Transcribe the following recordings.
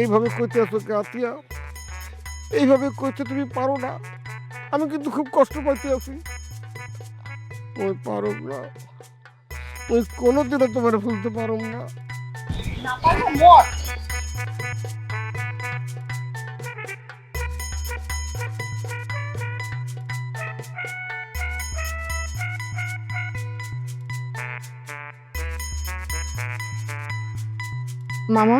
এইভাবে কইতে আছো কে আতিয়া? এইভাবে কইতে তুমি পারো না। আমি কিন্তু খুব কষ্ট পাইতে আছি। ওই পারো না, ওই কোনোদিনও তোমার ভুলতে পারো না। না পারবো মর। মামা,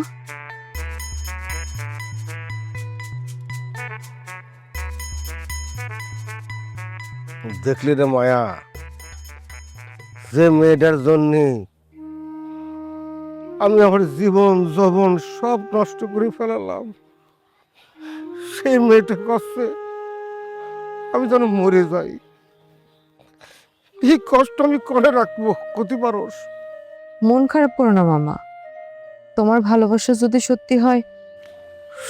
দেখলি রে মায়া, যে মেয়েটার জন্যে আমি আমার জীবন যৌবন সব নষ্ট করে ফেলালাম, সেই মেয়েটা কষ্টে আমি যেন মরে যাই। এই কষ্ট আমি করে রাখবো, ক্ষতি পারস? মন খারাপ করো না মামা। তোমার ভালোবাসা যদি সত্যি হয়,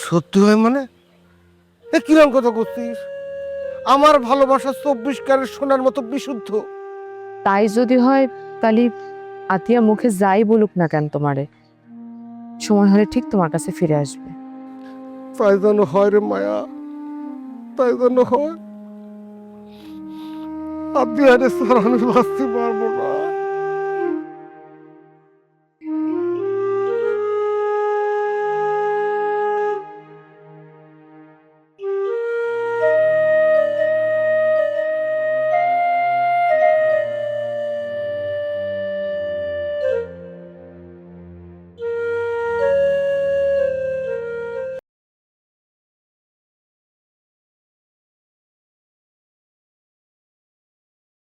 সত্যি হয় মানে? এ কিরম কথা করছিস? আমার ভালোবাসা 24 ক্যারেট সোনার মতো বিশুদ্ধ। তাই যদি হয়, তাহলে আতিয়া মুখে যাই বলুক না কেন তোমারে, সময় হলে ঠিক তোমার কাছে ফিরে আসবে। তাই যেন হয় রে মায়া, তাই যেন হয়। আপনি আরে স্যার, আমি বাঁচতে পারবো না।